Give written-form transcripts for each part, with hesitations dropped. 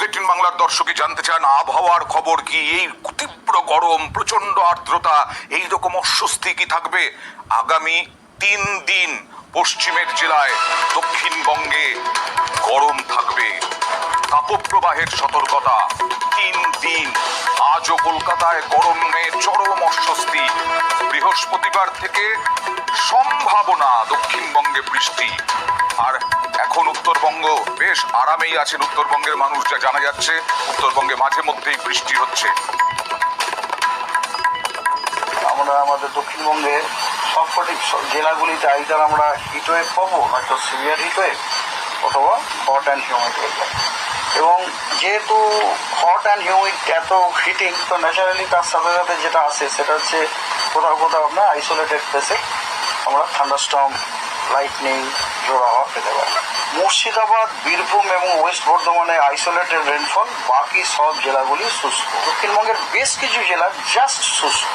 18 বাংলার দর্শকই জানতে চান আবহাওয়ার খবর কি। এই তীব্র গরম, প্রচন্ড আর্দ্রতা, এই রকম অস্বস্তি কি থাকবে আগামী 3 দিন? পশ্চিমের জেলায়, দক্ষিণবঙ্গে গরম থাকবে, তাপপ্রবাহের সতর্কতা 3 দিন। আজও কলকাতায় গরমে চরম অস্বস্তি। বৃহস্পতিবার থেকে সম্ভাবনা দক্ষিণবঙ্গে বৃষ্টি। আর এখন উত্তরবঙ্গ বেশ আরামেই আছেন উত্তরবঙ্গের মানুষ, যা জানা যাচ্ছে। উত্তরবঙ্গে মাঝে মধ্যেই বৃষ্টি হচ্ছে। আমরা আমাদের দক্ষিণবঙ্গে সবকটি জেলাগুলিতে আইদার আমরা হিটওয়েভ পাবো, হয়তো সিভিয়ার হিটওয়েভ অথবা হট অ্যান্ড হিউমিড ওয়েদার। এবং যেহেতু হট অ্যান্ড হিউমিড এত হিটিং, তো ন্যাচারালি তার সাথে সাথে যেটা আসে সেটা হচ্ছে কোথাও কোথাও আমরা আইসোলেটেড প্লেসে আমরা থান্ডারস্টর্ম, লাইটনিং, ঝোড়ো হাওয়া পেতে পারি। মুর্শিদাবাদ, বীরভূম এবং ওয়েস্ট বর্ধমানে আইসোলেটেড রেনফল, বাকি সব জেলাগুলি শুষ্ক। দক্ষিণবঙ্গের বেশ কিছু জেলা জাস্ট শুষ্ক।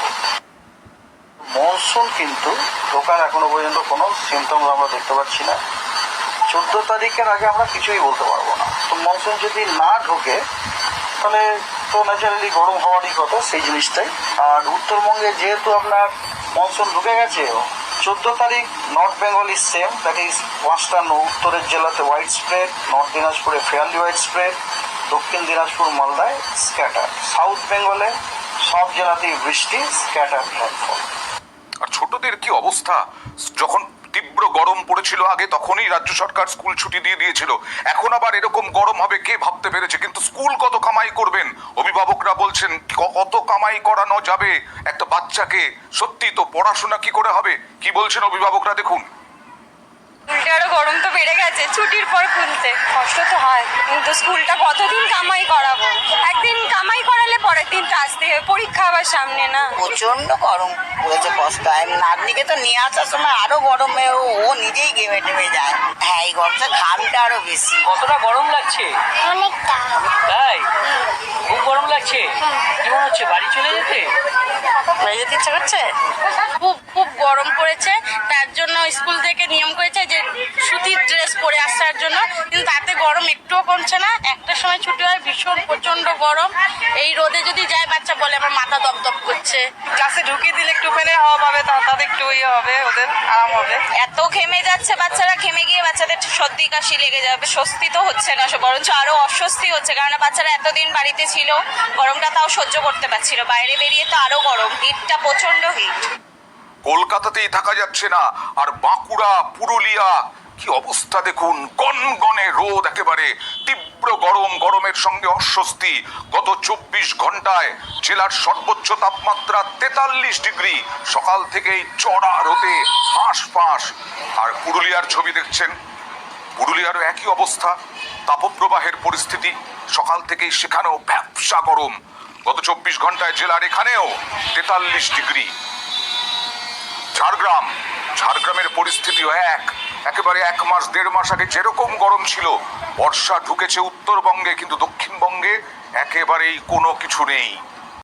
মনসুন কিন্তু ঢোকার এখনো পর্যন্ত কোনো সিমটমস আমরা দেখতে পাচ্ছি না। 14 তারিখের আগে আমরা কিছুই বলতে পারবো না। তো মনসুন যদি না ঢোকে তাহলে তো ন্যাচারালি গরম হওয়ারই কথা, সেই জিনিসটাই। আর উত্তরবঙ্গে যেহেতু আপনার মনসুন ঢুকে গেছে, 14 তারিখ north Bengal is same, that is পাঁচটা উত্তরের জেলাতে হোয়াইট স্প্রেড, নর্থ দিনাজপুরে ফেয়ারলি হোয়াইট স্প্রেড, দক্ষিণ দিনাজপুর মালদায় স্ক্যাটার, সাউথ বেঙ্গলে সব জেলাতেই বৃষ্টি, স্ক্যাটার রেনফল। আর ছোটদের কি অবস্থা? যখন তীব্র গরম পড়েছিল আগে, তখনই রাজ্য সরকার স্কুল ছুটি দিয়ে দিয়েছিল। এখন আবার এরকম গরম হবে, কে ভাবতে পেরেছে? কিন্তু স্কুল কত কামাই করবেন? অভিভাবকরা বলছেন কত কামাই করানো যাবে একটা বাচ্চাকে? সত্যি তো পড়াশোনা কি করে হবে? কি বলছেন অভিভাবকরা, দেখুন। উল্টে আরো গরম তো বেড়ে গেছে, ছুটির পর খুলতে কষ্ট তো হয়, কিন্তু স্কুলটা কতদিন কামাই করাবো? একদিন কামাই করালে পরের দিন তো আসতে হবে, পরীক্ষা আবার সামনে না। প্রচন্ড গরম পড়েছে, কষ্ট হয়। নাতনিকে তো নিয়ে আসার সময় আরো গরমে ও নিজেই ঘেমে টেমে যায়। হ্যাঁ, এই গরমটা ঘামটা আরো বেশি। কতটা গরম লাগছে? অনেকটা। তাই খুব গরম লাগছে? কি মনে হচ্ছে বাড়ি চলে যেতে? বাড়ি যেতে ইচ্ছা করছে? খুব খুব গরম পড়েছে, তার জন্য স্কুল থেকে নিয়ম করেছে যে সুতির ড্রেস পরে আসার জন্য, কিন্তু তাতে গরম একটুও কমছে না। একটার সময় ছুটি হয়, ভীষণ প্রচন্ড গরম। এই রোদে যদি যায়, বাচ্চা বলে আমার মাথা দপদপ করছে। ক্লাসে ঢুকিয়ে দিলে একটু ফ্যানের হাওয়া পাবে, তাতে একটু ইয়ে হবে, ওদের আরাম হবে। এত ঘেমে যাচ্ছে বাচ্চারা, ঘেমে গিয়ে বাচ্চাদের সর্দি কাশি লেগে যাবে। স্বস্তি তো হচ্ছে না, বরঞ্চ আরো অস্বস্তি হচ্ছে, কারণ বাচ্চারা এতদিন বাড়িতে ছিল, গরমটা তাও সহ্য করতে পারছিল, বাইরে বেরিয়ে তো আরো গরম, হিটটা প্রচন্ড হিট। কলকাতাতেই থাকা যাচ্ছে না, আর বাঁকুড়া, পুরুলিয়া কি অবস্থা দেখুন। গনগনে রোদ, একেবারে তীব্র গরম, গরমের সঙ্গে অস্বস্তি। গত 24 ঘন্টায় জেলার সর্বোচ্চ তাপমাত্রা 43 ডিগ্রি। সকাল থেকেই চড়া রোদে হাঁসফাঁস। আর পুরুলিয়ার ছবি দেখছেন, পুরুলিয়ারও একই অবস্থা, তাপপ্রবাহের পরিস্থিতি। সকাল থেকেই সেখানেও ভ্যাপসা গরম। গত 24 ঘন্টায় জেলার এখানেও 43 ডিগ্রি। ঝাড়গ্রামের পরিস্থিতিও একেবারে 1 মাস 1.5 মাস আগে যেরকম গরম ছিল। বর্ষা ঢুকেছে উত্তরবঙ্গে, কিন্তু দক্ষিণবঙ্গে একেবারেই কোনো কিছু নেই।